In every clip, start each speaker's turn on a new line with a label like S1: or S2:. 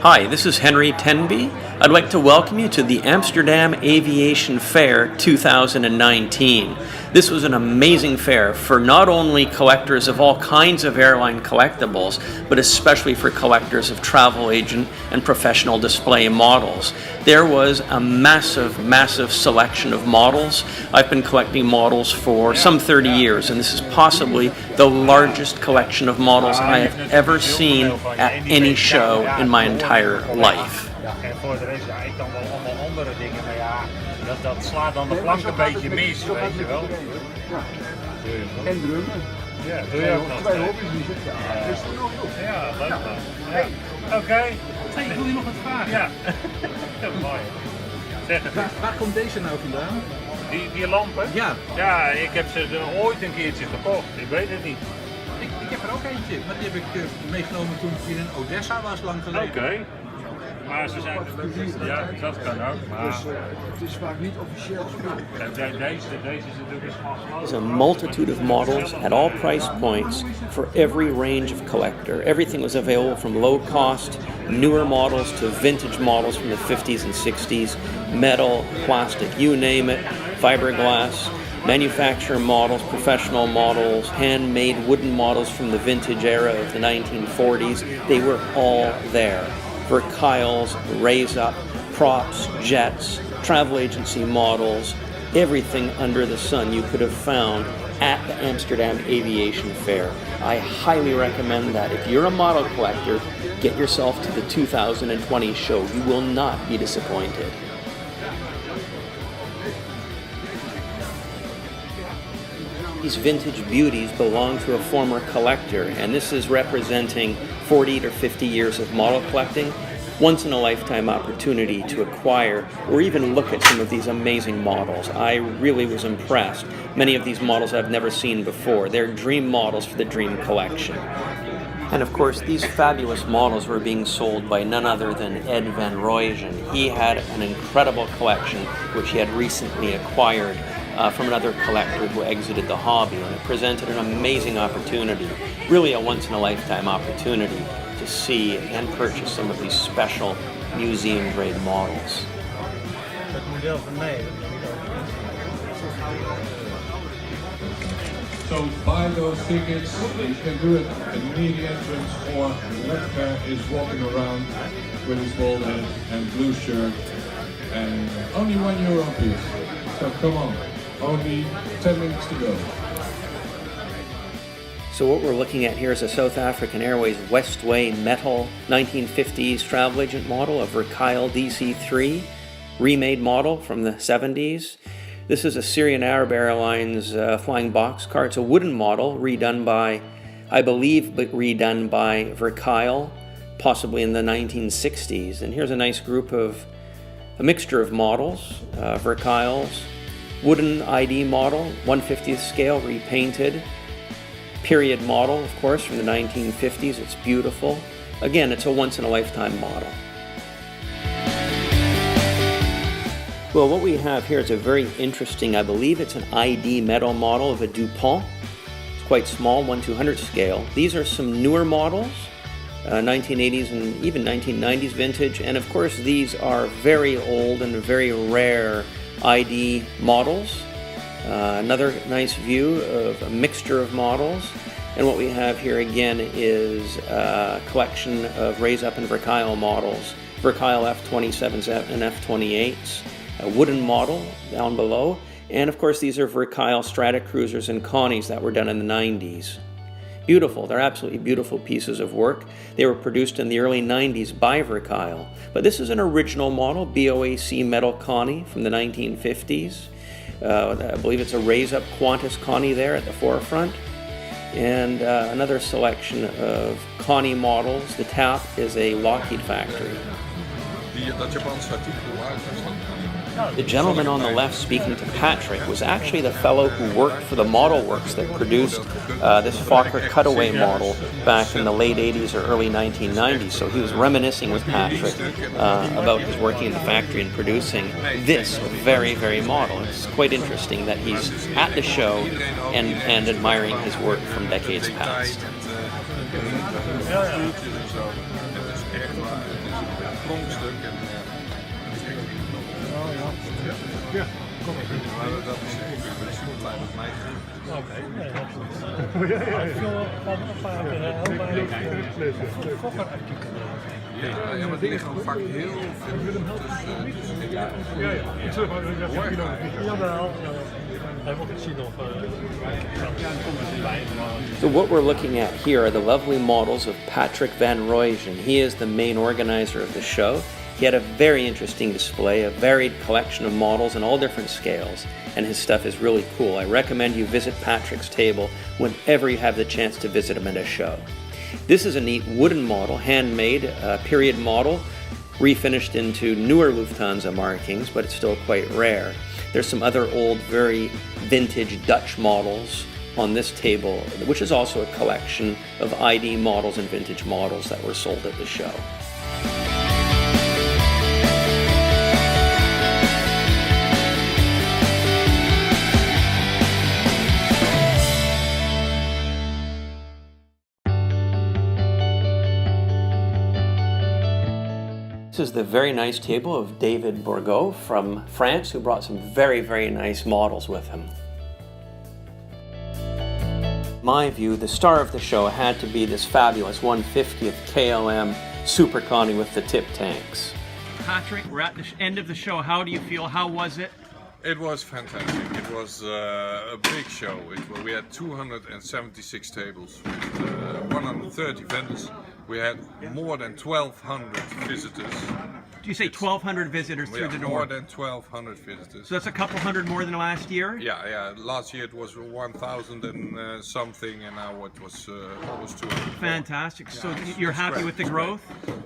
S1: Hi, this is Henry Tenby. I'd like to welcome you to the Amsterdam Aviation Fair 2019. This was an amazing fair for not only collectors of all kinds of airline collectibles, but especially for collectors of travel agent and professional display models. There was a massive selection of models. I've been collecting models for some 30 years, and this is possibly the largest collection of models I have ever seen at any show in my entire life.
S2: Ja, en voor de rest, ja, ik kan wel allemaal andere dingen, maar ja, dat slaat dan de plank een beetje mis, weet je wel.
S3: En drummen.
S2: Ja, doe je ook nog.
S3: Twee hobby's die zitten.
S2: Ja, leuk man. Ja. Oké.
S4: Ik wil je nog wat vragen.
S2: Ja. Ja, mooi. Zeg het.
S4: Waar komt deze nou vandaan?
S2: Die lampen?
S4: Ja.
S2: Ja, ik heb ze ooit een keertje gekocht, ik weet het niet.
S4: Ik heb er ook eentje, maar die heb ik meegenomen toen ik in Odessa was lang geleden.
S2: Oké. Maar ze zijn ja, dat kan ook. Maar
S3: Dus het is vaak niet officieel spul.
S2: deze is natuurlijk een schaf.
S1: There's a multitude of models at all price points for every range of collector. Everything was available from low cost, newer models to vintage models from the 50s and 60s, metal, plastic, you name it, fiberglass, manufacturer models, professional models, handmade wooden models from the vintage era of the 1940s. They were all there. Verkiles, raise up, props, jets, travel agency models, everything under the sun you could have found at the Amsterdam Aviation Fair. I highly recommend that. If you're a model collector, get yourself to the 2020 show. You will not be disappointed. These vintage beauties belong to a former collector, and this is representing 40 to 50 years of model collecting. Once in a lifetime opportunity to acquire or even look at some of these amazing models. I really was impressed. Many of these models I've never seen before. They're dream models for the dream collection. And of course, these fabulous models were being sold by none other than Ed van Rooijen. He had an incredible collection which he had recently acquired from another collector who exited the hobby, and it presented an amazing opportunity, really a once-in-a-lifetime opportunity to see and purchase some of these special museum-grade models.
S2: Het model van mij.
S5: So buy those tickets, you can do it at the media entrance or Redcar is walking around with his bald head and blue shirt and only €1 a piece. So come on, only 10 minutes to go.
S1: So what we're looking at here is a South African Airways Westway metal 1950s travel agent model, a Verkile DC-3, remade model from the 70s. This is a Syrian Arab Airlines flying boxcar. It's a wooden model redone by, I believe, redone by Verkile, possibly in the 1960s. And here's a nice group of, a mixture of models, Verkiles, wooden ID model, 1/50th scale, repainted. Period model, of course, from the 1950s. It's beautiful. Again, it's a once-in-a-lifetime model. Well, what we have here is a very interesting, I believe it's an ID metal model of a DuPont. It's quite small, 1/200 scale. These are some newer models, 1980s and even 1990s vintage, and of course these are very old and very rare ID models. Another nice view of a mixture of models. And what we have here again is a collection of Raise Up and Verkile models. Verkile F-27s and F-28s. A wooden model down below. And of course these are Verkile Stratocruisers and Connies that were done in the 90s. Beautiful. They're absolutely beautiful pieces of work. They were produced in the early 90s by Verkile. But this is an original model, BOAC metal Connie from the 1950s. I believe it's a raise-up Qantas Connie there at the forefront. And another selection of Connie models. The tap is a Lockheed factory. The gentleman on the left speaking to Patrick was actually the fellow who worked for the Model Works that produced this Fokker Cutaway model back in the late 80s or early 1990s. So he was reminiscing with Patrick about his working in the factory and producing this very model. It's quite interesting that he's at the show and admiring his work from decades past.
S5: echt waar. Het is een pronkstuk en
S6: Ja, kom maar.
S5: maar dat is ik ben super blij met mij.
S6: Oké, nee, absoluut. Ja, ik wil van een paar
S5: Ja, maar die liggen vaak heel veel tussen.
S6: Ja, ik zeg maar, ik heb niet. Jawel, hij wil het zien of komt er bij.
S1: So what we're looking at here are the lovely models of Patrick Van Rooyen. He is the main organizer of the show. He had a very interesting display, a varied collection of models in all different scales, and his stuff is really cool. I recommend you visit Patrick's table whenever you have the chance to visit him at a show. This is a neat wooden model, handmade, period model, refinished into newer Lufthansa markings, but it's still quite rare. There's some other old, very vintage Dutch models on this table, which is also a collection of ID models and vintage models that were sold at the show. This is the very nice table of David Bourgault from France, who brought some very, very nice models with him. In my view, the star of the show had to be this fabulous 150th KLM Super Connie with the tip tanks.
S7: Patrick, we're at the end of the show. How do you feel? How was it?
S5: It was fantastic. It was a big show. We had 276 tables with 130 vendors. We had more than 1,200 visitors.
S7: Do you say 1,200 visitors through the door?
S5: More than 1,200 visitors.
S7: So that's a couple hundred more than last year?
S5: Yeah. Last year it was 1,000 and something, and now it was 200.
S7: Fantastic. So you're happy with the growth?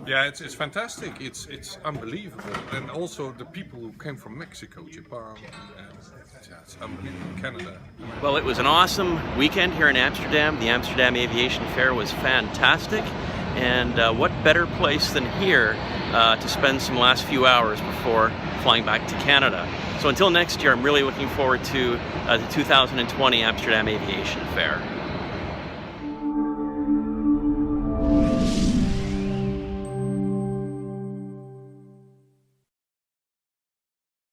S5: Yeah, it's fantastic. It's unbelievable, and also the people who came from Mexico, Japan, it's unbelievable. Canada.
S1: Well, it was an awesome weekend here in Amsterdam. The Amsterdam Aviation Fair was fantastic. And what better place than here to spend some last few hours before flying back to Canada. So until next year, I'm really looking forward to the 2020 Amsterdam Aviation Fair.